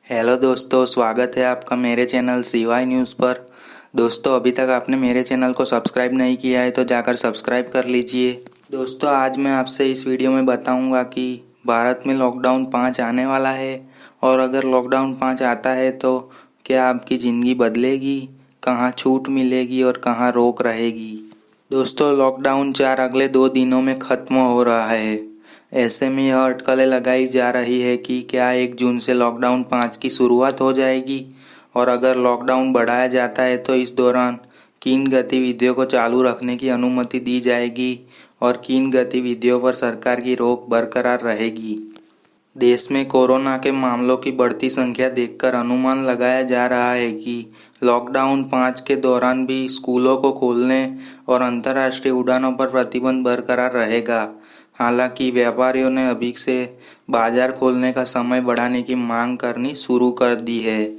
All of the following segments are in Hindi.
हेलो दोस्तों, स्वागत है आपका मेरे चैनल CY न्यूज़ पर। दोस्तों, अभी तक आपने मेरे चैनल को सब्सक्राइब नहीं किया है तो जाकर सब्सक्राइब कर लीजिए। दोस्तों, आज मैं आपसे इस वीडियो में बताऊंगा कि भारत में लॉकडाउन 5 आने वाला है और अगर लॉकडाउन 5 आता है तो क्या आपकी ज़िंदगी बदलेगी, कहाँ छूट मिलेगी और कहाँ रोक रहेगी। दोस्तों, लॉकडाउन 4 अगले 2 दिनों में ख़त्म हो रहा है। ऐसे में यह अटकलें लगाई जा रही है कि क्या 1 जून से लॉकडाउन 5 की शुरुआत हो जाएगी और अगर लॉकडाउन बढ़ाया जाता है तो इस दौरान किन गतिविधियों को चालू रखने की अनुमति दी जाएगी और किन गतिविधियों पर सरकार की रोक बरकरार रहेगी। देश में कोरोना के मामलों की बढ़ती संख्या देखकर अनुमान लगाया जा रहा है कि लॉकडाउन 5 के दौरान भी स्कूलों को खोलने और अंतर्राष्ट्रीय उड़ानों पर प्रतिबंध बरकरार रहेगा। हालांकि व्यापारियों ने अभी से बाजार खोलने का समय बढ़ाने की मांग करनी शुरू कर दी है।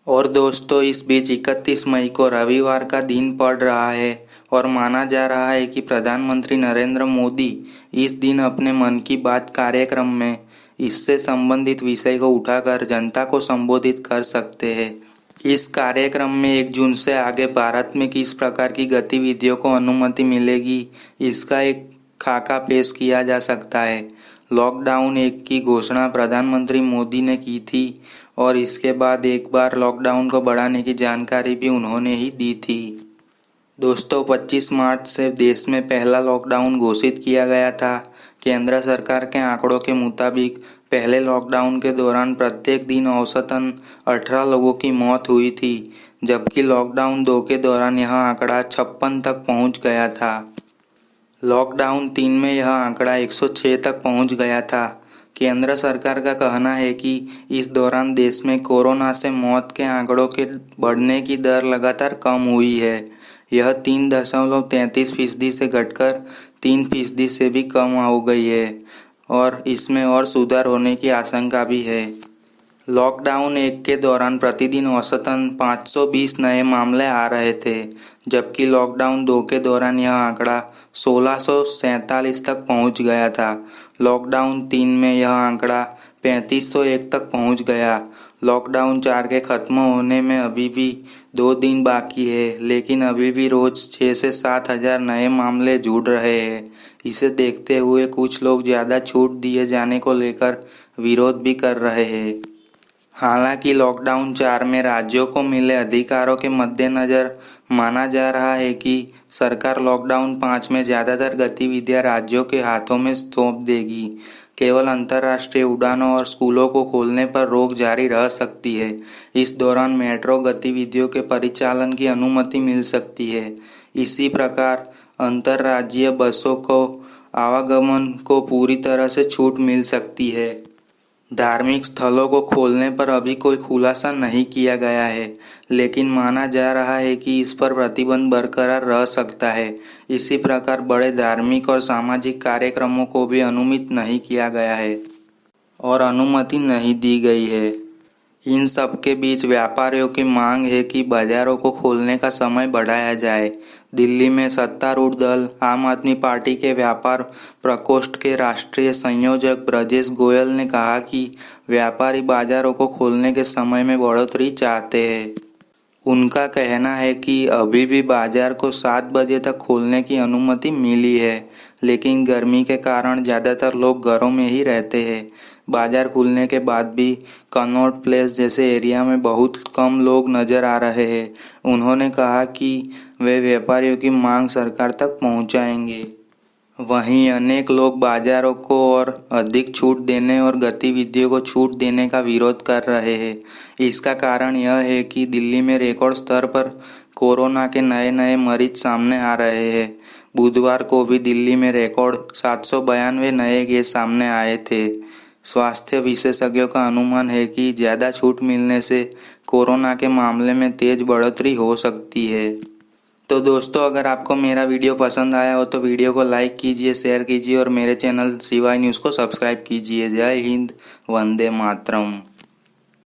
और दोस्तों, इस बीच 31 मई को रविवार का दिन पड़ रहा है और माना जा रहा है कि प्रधानमंत्री नरेंद्र मोदी इस दिन अपने मन की बात कार्यक्रम में इससे संबंधित विषय को उठाकर जनता को संबोधित कर सकते हैं। इस कार्यक्रम में 1 जून से आगे भारत में किस प्रकार की गतिविधियों को अनुमति मिलेगी, इसका एक खाका पेश किया जा सकता है। लॉकडाउन 1 की घोषणा प्रधानमंत्री मोदी ने की थी और इसके बाद एक बार लॉकडाउन को बढ़ाने की जानकारी भी उन्होंने ही दी थी। दोस्तों, 25 मार्च से देश में पहला लॉकडाउन घोषित किया गया था। केंद्र सरकार के आंकड़ों के मुताबिक पहले लॉकडाउन के दौरान प्रत्येक दिन औसतन 18 लोगों की मौत हुई थी, जबकि लॉकडाउन 2 के दौरान यह आंकड़ा 56 तक पहुंच गया था। लॉकडाउन 3 में यह आंकड़ा 106 तक पहुंच गया था। केंद्र सरकार का कहना है कि इस दौरान देश में कोरोना से मौत के आंकड़ों के बढ़ने की दर लगातार कम हुई है। यह 3.33% से घटकर 3% से भी कम हो गई है और इसमें और सुधार होने की आशंका भी है। लॉकडाउन 1 के दौरान प्रतिदिन औसतन 520 नए मामले आ रहे थे, जबकि लॉकडाउन 2 के दौरान यह आंकड़ा 1647 तक पहुंच गया था। लॉकडाउन 3 में यह आंकड़ा 3501 तक पहुंच गया। लॉकडाउन 4 के खत्म होने में अभी भी 2 दिन बाकी है, लेकिन अभी भी रोज 6 से 7 हजार नए मामले जुड़ रहे हैं। इसे देखते हुए कुछ लोग ज़्यादा छूट दिए जाने को लेकर विरोध भी कर रहे हैं। हालांकि लॉकडाउन 4 में राज्यों को मिले अधिकारों के मद्देनजर माना जा रहा है कि सरकार लॉकडाउन 5 में ज़्यादातर गतिविधियां राज्यों के हाथों में सौंप देगी। केवल अंतर्राष्ट्रीय उड़ानों और स्कूलों को खोलने पर रोक जारी रह सकती है। इस दौरान मेट्रो गतिविधियों के परिचालन की अनुमति मिल सकती है। इसी प्रकार अंतर्राज्यीय बसों को आवागमन को पूरी तरह से छूट मिल सकती है। धार्मिक स्थलों को खोलने पर अभी कोई खुलासा नहीं किया गया है, लेकिन माना जा रहा है कि इस पर प्रतिबंध बरकरार रह सकता है। इसी प्रकार बड़े धार्मिक और सामाजिक कार्यक्रमों को भी अनुमति नहीं किया गया है और अनुमति नहीं दी गई है। इन सब के बीच व्यापारियों की मांग है कि बाजारों को खोलने का समय बढ़ाया जाए। दिल्ली में सत्तारूढ़ दल आम आदमी पार्टी के व्यापार प्रकोष्ठ के राष्ट्रीय संयोजक ब्रजेश गोयल ने कहा कि व्यापारी बाजारों को खोलने के समय में बढ़ोतरी चाहते हैं। उनका कहना है कि अभी भी बाजार को 7 बजे तक खोलने की अनुमति मिली है, लेकिन गर्मी के कारण ज़्यादातर लोग घरों में ही रहते हैं। बाजार खुलने के बाद भी कनॉट प्लेस जैसे एरिया में बहुत कम लोग नजर आ रहे हैं। उन्होंने कहा कि वे व्यापारियों की मांग सरकार तक पहुंचाएंगे। वहीं अनेक लोग बाजारों को और अधिक छूट देने और गतिविधियों को छूट देने का विरोध कर रहे हैं। इसका कारण यह है कि दिल्ली में रिकॉर्ड स्तर पर कोरोना के नए मरीज सामने आ रहे हैं। बुधवार को भी दिल्ली में रिकॉर्ड 792 नए केस सामने आए थे। स्वास्थ्य विशेषज्ञों का अनुमान है कि ज़्यादा छूट मिलने से कोरोना के मामले में तेज बढ़ोतरी हो सकती है। तो दोस्तों, अगर आपको मेरा वीडियो पसंद आया हो तो वीडियो को लाइक कीजिए, शेयर कीजिए और मेरे चैनल CY न्यूज़ को सब्सक्राइब कीजिए। जय हिंद, वंदे मातरम।